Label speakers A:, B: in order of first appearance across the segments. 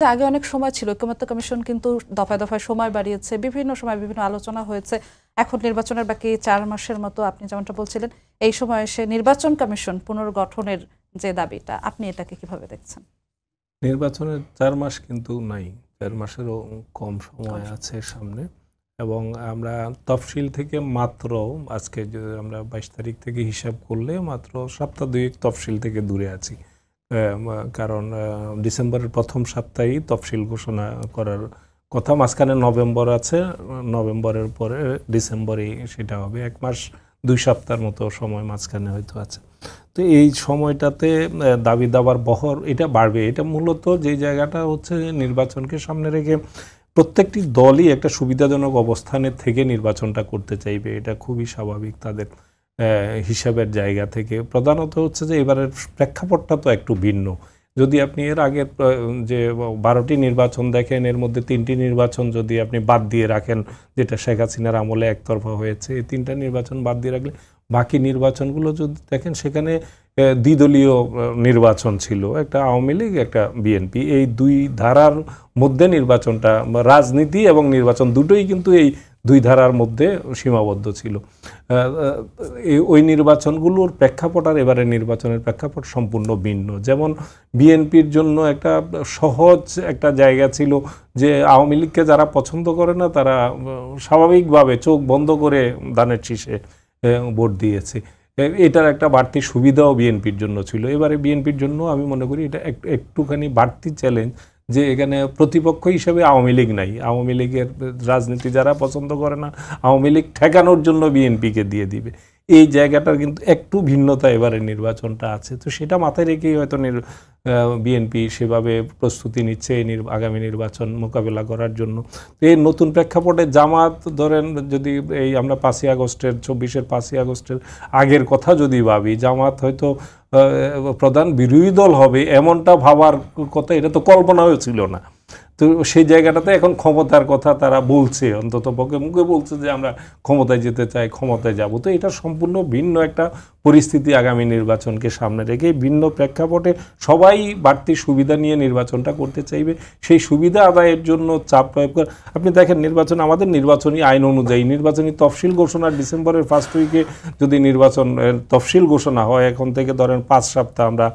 A: আগে অনেক সময় ছিল, ঐকমত্য কমিশন কিন্তু দফায় দফায় সময় বাড়িয়েছে, বিভিন্ন সময় বিভিন্ন আলোচনা হয়েছে। এখন নির্বাচনের বাকি 4 মাসের মতো, আপনি যেমনটা বলছিলেন, এই সময় এসে নির্বাচন কমিশন পুনর্গঠনের যে দাবিটা, আপনি এটাকে কিভাবে দেখছেন?
B: নির্বাচনের 4 মাস কিন্তু নাই, 4 মাসেরও কম সময় আছে সামনে। এবং আমরা তফসিল থেকে মাত্র আজকে আমরা 22 তারিখ থেকে হিসাব করলে মাত্র সপ্তাহ 2 তফসিল থেকে দূরে আছি। কারণ ডিসেম্বরের প্রথম সপ্তাহেই তফসিল ঘোষণা করার কথা, মাঝখানে নভেম্বর আছে, নভেম্বরের পরে ডিসেম্বরেই সেটা হবে। 1 মাস 2 সপ্তাহের মতো সময় মাঝখানে হয়তো আছে। তো এই সময়টাতে দাবি দাবার বহর এটা বাড়বে। এটা মূলত যে জায়গাটা হচ্ছে নির্বাচনকে সামনে রেখে প্রত্যেকটি দলই একটা সুবিধাজনক অবস্থানে থেকে নির্বাচনটা করতে চাইবে, এটা খুবই স্বাভাবিক তাদের হিসাবের জায়গা থেকে। প্রধানত হচ্ছে যে এবারের প্রেক্ষাপটটা তো একটু ভিন্ন। যদি আপনি এর আগের যে 12টি নির্বাচন দেখেন, এর মধ্যে 3টি নির্বাচন যদি আপনি বাদ দিয়ে রাখেন, যেটা শেখ হাসিনার আমলে একতরফা হয়েছে, এই 3টা নির্বাচন বাদ দিয়ে রাখলে বাকি নির্বাচনগুলো যদি দেখেন, সেখানে দ্বিদলীয় নির্বাচন ছিল, একটা আওয়ামী লীগ একটা বিএনপি। এই দুই ধারার মধ্যে নির্বাচনটা, রাজনীতি এবং নির্বাচন দুটোই কিন্তু এই দুই ধারার মধ্যে সীমাবদ্ধ ছিল। ওই নির্বাচনগুলোর প্রেক্ষাপট আর এবারের নির্বাচনের প্রেক্ষাপট সম্পূর্ণ ভিন্ন। যেমন বিএনপির জন্য একটা সহজ একটা জায়গা ছিল যে আওয়ামী লীগকে যারা পছন্দ করে না তারা স্বাভাবিকভাবে চোখ বন্ধ করে ধানের শীষে ভোট দিয়েছে। এটার একটা বাড়তি সুবিধাও বিএনপির জন্য ছিল। এবারে বিএনপির জন্য আমি মনে করি এটা একটুখানি বাড়তি চ্যালেঞ্জ যে এখানে প্রতিপক্ষ হিসেবে আওয়ামী লীগ নাই। আওয়ামী লীগের রাজনীতি যারা পছন্দ করে না, আওয়ামী লীগ ঠেকানোর জন্য বিএনপিকে দিয়ে দিবে। এই জায়গাটার কিন্তু একটু ভিন্নতা এবারে নির্বাচনটা আছে। তো সেটা মাথায় রেখেই হয়তো বিএনপি সেভাবে প্রস্তুতি নিচ্ছে আগামী নির্বাচন মোকাবেলা করার জন্য। তো এই নতুন প্রেক্ষাপটে জামাত ধরেন, যদি এই আমরা 5ই আগস্টের 24-এর 5ই আগস্টের আগের কথা যদি ভাবি, জামাত হয়তো প্রধান বিরোধী দল হবে এমনটা ভাবার কথা এটা তো কল্পনাও ছিল না। তো সেই জায়গাটাতে এখন ক্ষমতার কথা তারা বলছে, অন্তত পক্ষে মুখে বলছে যে আমরা ক্ষমতায় যেতে চাই, ক্ষমতায় যাব। তো এটা সম্পূর্ণ ভিন্ন একটা পরিস্থিতি আগামী নির্বাচনকে সামনে রেখে। ভিন্ন প্রেক্ষাপটে সবাই বাড়তি সুবিধা নিয়ে নির্বাচনটা করতে চাইবে। সেই সুবিধা আদায়ের জন্য চাপ প্রয়োগ করে আপনি দেখেন, নির্বাচন আমাদের নির্বাচনী আইন অনুযায়ী নির্বাচনী তফসিল ঘোষণা ডিসেম্বরের ফার্স্ট উইকে যদি নির্বাচন তফসিল ঘোষণা হয়, এখন থেকে ধরেন 5 সপ্তাহ আমরা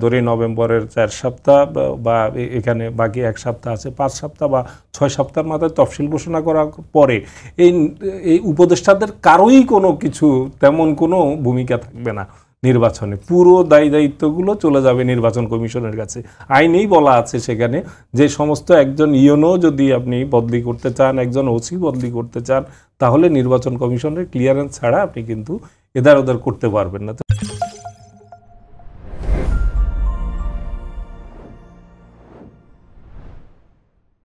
B: ধরে, নভেম্বরের 4 সপ্তাহ বা এখানে বাকি 1 সপ্তাহ আছে, 5 সপ্তাহ বা 6 সপ্তাহের মাথায় তফসিল ঘোষণা করার পরে এই উপদেষ্টাদের কারোই কোনো কিছু তেমন কোনো ভূমিকা থাকবে না নির্বাচনে। পুরো দায়িত্বগুলো চলে যাবে নির্বাচন কমিশনের কাছে। আইনেই বলা আছে সেখানে যে সমস্ত একজন ইউনো যদি আপনি বদলি করতে চান, একজন ওসি বদলি করতে চান, তাহলে নির্বাচন কমিশনের ক্লিয়ারেন্স ছাড়া আপনি কিন্তু এদার ওদার করতে পারবেন না। তো